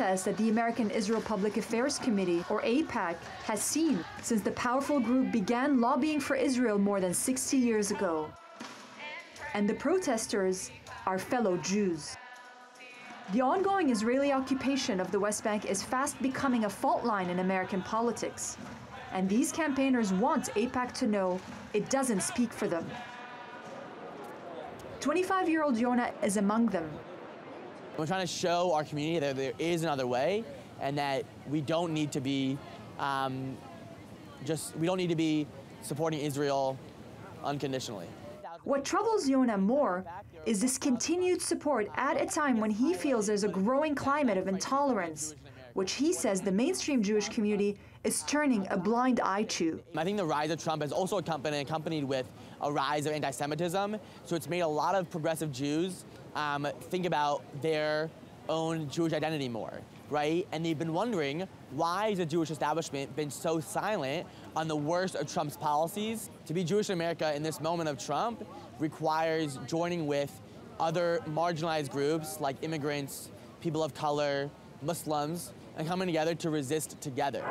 protests that the American Israel Public Affairs Committee, or AIPAC, has seen since the powerful group began lobbying for Israel more than 60 years ago. And the protesters are fellow Jews. The ongoing Israeli occupation of the West Bank is fast becoming a fault line in American politics. And these campaigners want AIPAC to know it doesn't speak for them. 25-year-old Yona is among them. We're trying to show our community that there is another way and that we don't need to be supporting Israel unconditionally. What troubles Yona more is this continued support at a time when he feels there's a growing climate of intolerance, which he says the mainstream Jewish community is turning a blind eye to. I think the rise of Trump is also accompanied with a rise of anti-Semitism, so it's made a lot of progressive Jews think about their own Jewish identity more, right? And they've been wondering, why has the Jewish establishment been so silent on the worst of Trump's policies? To be Jewish in America in this moment of Trump requires joining with other marginalized groups like immigrants, people of color, Muslims, and coming together to resist together.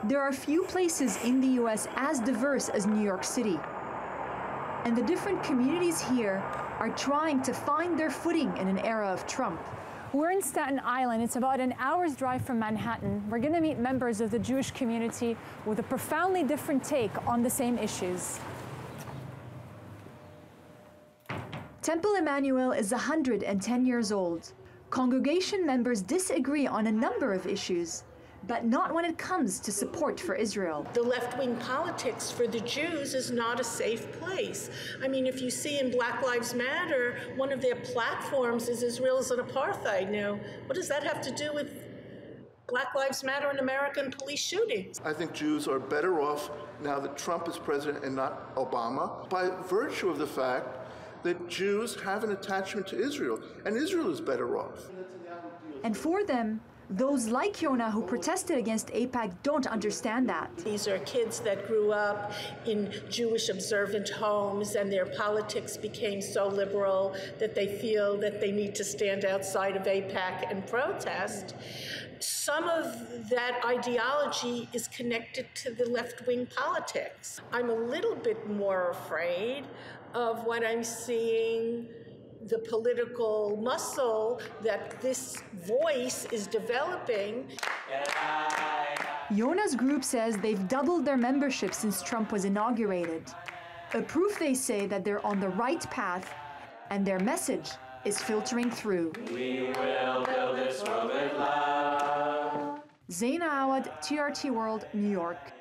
There are few places in the US as diverse as New York City. And the different communities here are trying to find their footing in an era of Trump. We're in Staten Island. It's about an hour's drive from Manhattan. We're going to meet members of the Jewish community with a profoundly different take on the same issues. Temple Emmanuel is 110 years old. Congregation members disagree on a number of issues, but not when it comes to support for Israel. The left-wing politics for the Jews is not a safe place. I mean, if you see in Black Lives Matter, one of their platforms is Israel is an apartheid. Now, what does that have to do with Black Lives Matter and American police shootings? I think Jews are better off now that Trump is president and not Obama, by virtue of the fact that Jews have an attachment to Israel, and Israel is better off. And for them, those like Yona who protested against AIPAC don't understand that. These are kids that grew up in Jewish observant homes, and their politics became so liberal that they feel that they need to stand outside of AIPAC and protest. Some of that ideology is connected to the left-wing politics. I'm a little bit more afraid of what I'm seeing, the political muscle that this voice is developing. Yona's group says they've doubled their membership since Trump was inaugurated. A proof, they say, that they're on the right path and their message is filtering through. We will build this world with love. Zeina Awad, TRT World, New York.